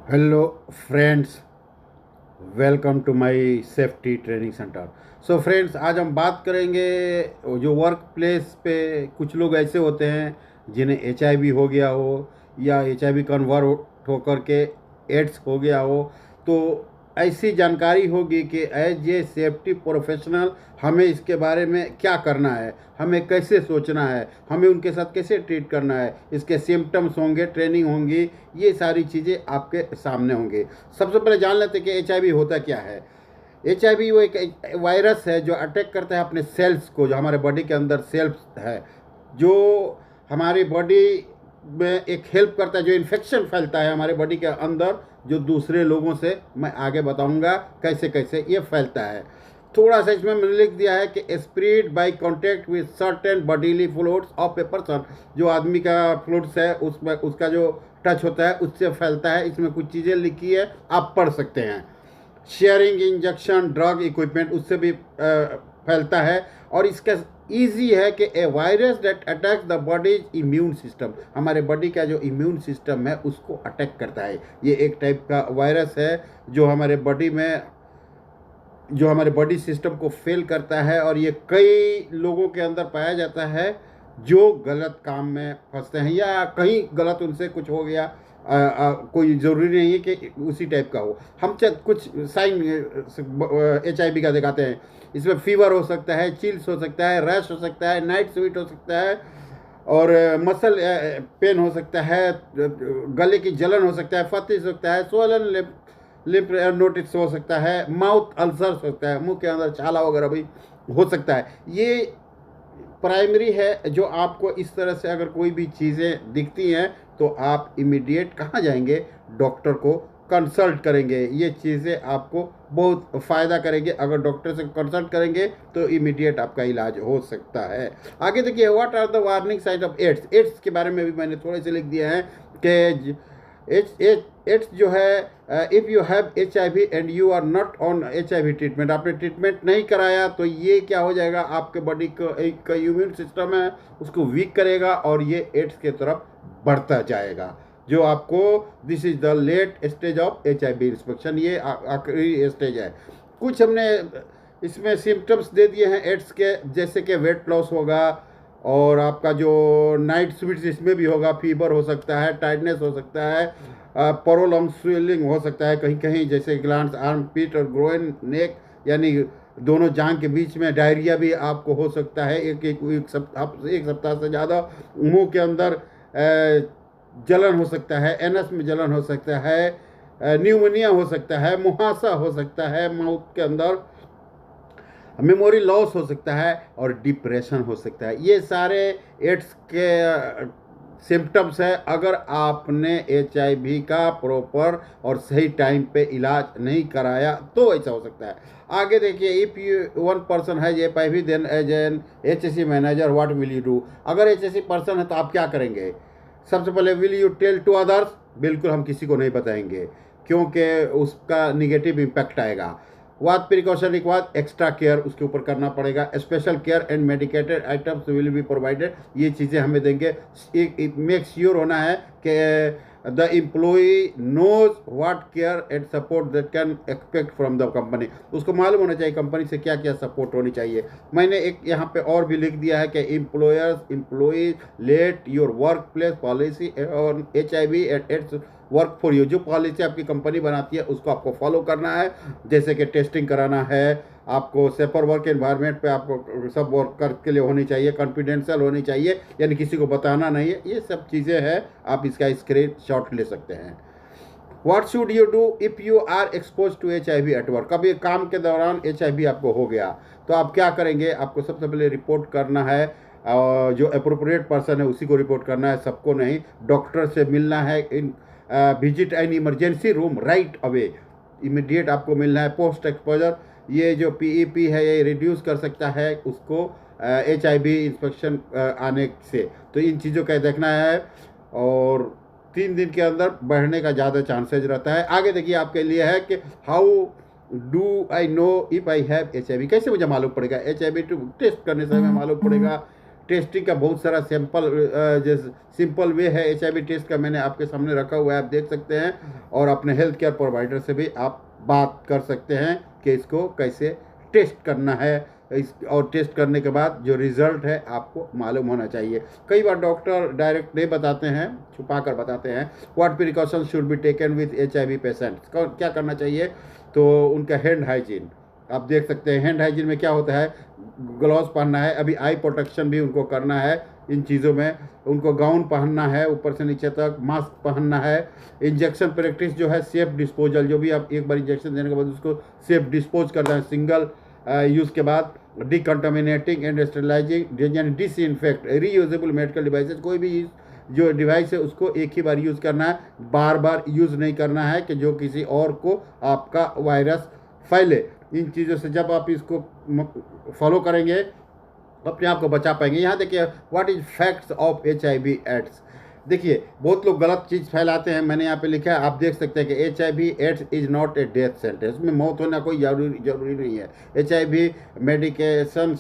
Hello friends, welcome to my safety training centre. So friends, आज हम बात करेंगे जो वर्क प्लेस पे कुछ लोग ऐसे होते हैं जिन्हें एचआईवी हो गया हो या एचआईवी कन्वर्ट होकर के एड्स हो गया हो। तो ऐसी जानकारी होगी कि एज ए सेफ्टी प्रोफेशनल हमें इसके बारे में क्या करना है, हमें कैसे सोचना है, हमें उनके साथ कैसे ट्रीट करना है, इसके सिम्टम्स होंगे, ट्रेनिंग होंगी, ये सारी चीज़ें आपके सामने होंगे। सबसे पहले जान लेते हैं कि एचआईवी होता क्या है। एचआईवी वो एक वायरस है जो अटैक करता है अपने सेल्स को, जो हमारे बॉडी के अंदर सेल्स है, जो हमारी बॉडी में एक हेल्प करता है, जो इन्फेक्शन फैलता है हमारे बॉडी के अंदर, जो दूसरे लोगों से मैं आगे बताऊंगा कैसे कैसे ये फैलता है। थोड़ा सा इसमें मैंने लिख दिया है कि spread by contact with certain bodily fluids of a person. जो आदमी का फ्लूइड्स है उसमें उसका जो टच होता है उससे फैलता है। इसमें कुछ चीज़ें लिखी है, आप पढ़ सकते हैं। शेयरिंग इंजेक्शन ड्रग इक्विपमेंट, उससे भी फैलता है। और इसका ईजी है कि a virus that attacks the body's immune system, हमारे बॉडी का जो इम्यून सिस्टम है उसको अटैक करता है। ये एक टाइप का वायरस है जो हमारे बॉडी में, जो हमारे बॉडी सिस्टम को फेल करता है। और ये कई लोगों के अंदर पाया जाता है जो गलत काम में फंसते हैं या कहीं गलत उनसे कुछ हो गया। कोई ज़रूरी नहीं है कि उसी टाइप का हो। हम कुछ साइन एचआईवी का दिखाते हैं। इसमें फीवर हो सकता है, चिल्स हो सकता है, रैश हो सकता है, नाइट स्वीट हो सकता है, और मसल पेन हो सकता है, गले की जलन हो सकता है, फतिश हो सकता है, सोलन लिप नोटिस हो सकता है, माउथ अल्सर हो सकता है, मुंह के अंदर छाला वगैरह भी हो सकता है। ये प्राइमरी है जो आपको इस तरह से अगर कोई भी चीज़ें दिखती हैं तो आप इमीडिएट कहाँ जाएंगे, डॉक्टर को कंसल्ट करेंगे। ये चीज़ें आपको बहुत फ़ायदा करेंगे। अगर डॉक्टर से कंसल्ट करेंगे तो इमीडिएट आपका इलाज हो सकता है। आगे देखिए, what are the warning signs of AIDS. AIDS के बारे में भी मैंने थोड़े से लिख दिए हैं कि एड्स जो है, if you have HIV and you are not on HIV treatment, आपने ट्रीटमेंट नहीं कराया तो ये क्या हो जाएगा, आपके बॉडी का एक इम्यून सिस्टम है उसको वीक करेगा और ये एड्स के तरफ बढ़ता जाएगा, जो आपको this is the late stage of HIV infection. ये आखिरी स्टेज है। कुछ हमने इसमें सिम्टम्स दे दिए हैं एड्स के, जैसे कि वेट लॉस होगा, और आपका जो नाइट स्वीट्स इसमें भी होगा, फीवर हो सकता है, टाइटनेस हो सकता है, प्रोलॉन्ग स्वेलिंग हो सकता है कहीं कहीं, जैसे ग्लैंड्स, आर्म, पीठ और ग्रोइन, नेक, यानी दोनों जांघ के बीच में। डायरिया भी आपको हो सकता है, एक सप्ताह से ज़्यादा। मुंह के अंदर जलन हो सकता है, एनस में जलन हो सकता है, न्यूमोनिया हो सकता है, मुहासा हो सकता है माउथ के अंदर, मेमोरी लॉस हो सकता है और डिप्रेशन हो सकता है। ये सारे एड्स के सिम्टम्स है अगर आपने HIV का प्रॉपर और सही टाइम पे इलाज नहीं कराया तो ऐसा हो सकता है। आगे देखिए, if you one person has HIV then as an HSE manager what will you do. अगर HSE पर्सन है तो आप क्या करेंगे। सबसे पहले, will you tell to others, बिल्कुल हम किसी को नहीं बताएंगे क्योंकि उसका निगेटिव इम्पैक्ट आएगा। वाद प्रिकॉशन के बाद एक्स्ट्रा केयर उसके ऊपर करना पड़ेगा। Special care and medicated items will be provided, ये चीज़ें हमें देंगे। मेक श्योर होना है कि the employee knows what care and support that can expect from the company, उसको मालूम होना चाहिए कंपनी से क्या क्या सपोर्ट होनी चाहिए। मैंने एक यहाँ पे और भी लिख दिया है कि employees let your work place policy on HIV and AIDS work for you. जो पॉलिसी आपकी कंपनी बनाती है उसको आपको फॉलो करना है, जैसे कि टेस्टिंग कराना है, आपको सेफर वर्क एनवायरनमेंट पे आपको सब वर्कर के लिए होनी चाहिए, कॉन्फिडेंशियल होनी चाहिए, यानी किसी को बताना नहीं है। ये सब चीज़ें हैं, आप इसका स्क्रीन शॉट ले सकते हैं। What should you do if you are expose to HIV at work. कभी काम के दौरान HIV आपको हो गया तो आप क्या करेंगे। आपको सबसे पहले रिपोर्ट करना है, जो अप्रोप्रिएट पर्सन है उसी को रिपोर्ट करना है, सबको नहीं। डॉक्टर से मिलना है, in visit an emergency room right away, immediate आपको मिलना है। पोस्ट एक्सपोजर, ये जो PEP है ये रिड्यूस कर सकता है उसको HIV इंस्पेक्शन आने से। तो इन चीज़ों का देखना है और 3 दिन के अंदर बढ़ने का ज़्यादा चांसेज रहता है। आगे देखिए, आपके लिए है कि how do I know if I have HIV, कैसे मुझे मालूम पड़ेगा। HIV टेस्ट करने से हमें मालूम पड़ेगा, टेस्टिंग का बहुत सारा जैसे सिंपल वे है HIV टेस्ट का, मैंने आपके सामने रखा हुआ है, आप देख सकते हैं। और अपने हेल्थ केयर प्रोवाइडर से भी आप बात कर सकते हैं कि इसको कैसे टेस्ट करना है। और टेस्ट करने के बाद जो रिज़ल्ट है आपको मालूम होना चाहिए। कई बार डॉक्टर डायरेक्ट नहीं बताते हैं, छुपा कर बताते हैं। What precaution should be taken with HIV patients, क्या करना चाहिए, तो उनका हैंड हाइजीन आप देख सकते हैं। हैंड हाइजीन में क्या होता है, ग्लव्स पहनना है, अभी आई प्रोटेक्शन भी उनको करना है, इन चीज़ों में उनको गाउन पहनना है ऊपर से नीचे तक, मास्क पहनना है। इंजेक्शन प्रैक्टिस जो है सेफ डिस्पोजल, जो भी आप एक बार इंजेक्शन देने के बाद उसको सेफ डिस्पोज करना है सिंगल यूज़ के बाद। डिकंटामिनेटिंग एंड स्टेरिलाइजिंग यानी डिसइंफेक्ट। रीयूजेबल मेडिकल डिवाइसेज, कोई भी जो डिवाइस है उसको एक ही बार यूज़ करना है, बार बार यूज़ नहीं करना है कि जो किसी और को आपका वायरस फैले। इन चीज़ों से जब आप इसको फॉलो करेंगे अपने आप को बचा पाएंगे। यहाँ देखिए what is facts of HIV AIDS. देखिए बहुत लोग गलत चीज़ फैलाते हैं, मैंने यहाँ पे लिखा है, आप देख सकते हैं कि HIV AIDS is not a death sentence, उसमें मौत होना कोई जरूरी नहीं है। HIV medication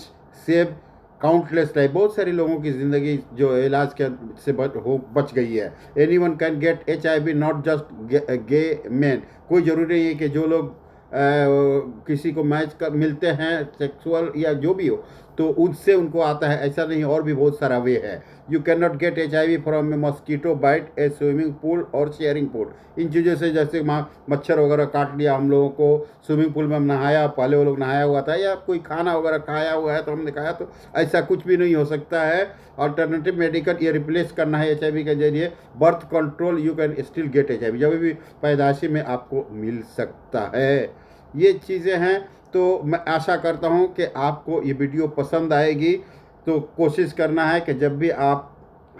save countless type, बहुत सारे लोगों की ज़िंदगी जो इलाज के से बच गई है। Anyone can get HIV, not just gay man, कोई ज़रूरी नहीं है कि जो लोग किसी को मैच कर मिलते हैं सेक्सुअल या जो भी हो तो उससे उनको आता है, ऐसा नहीं, और भी बहुत सारा वे है। You can not get HIV from a mosquito bite, a swimming pool और शेयरिंग पूल। इन चीज़ों से जैसे मच्छर वगैरह काट लिया हम लोगों को, स्विमिंग पूल में हम नहाया, पहले वो लोग नहाया हुआ था, या कोई खाना वगैरह खाया हुआ है तो हमने खाया, तो ऐसा कुछ भी नहीं हो सकता है। अल्टरनेटिव मेडिकल ये रिप्लेस करना है HIV के जरिए। Birth control, you can still get HIV, जब भी पैदाइशी में आपको मिल सकता है। ये चीज़ें हैं। तो मैं आशा करता हूँ कि आपको ये वीडियो पसंद आएगी। तो कोशिश करना है कि जब भी आप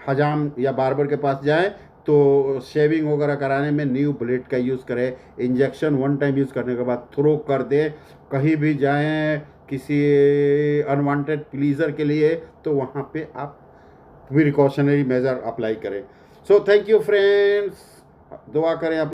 हजाम या बार्बर के पास जाएं तो शेविंग वगैरह कराने में न्यू ब्लेड का यूज़ करें। इंजेक्शन वन टाइम यूज़ करने के बाद थ्रो कर दें। कहीं भी जाएं किसी अनवांटेड प्लीज़र के लिए तो वहाँ पे आप प्रिकॉशनरी मेजर अप्लाई करें। सो थैंक यू फ्रेंड्स, दुआ करें आप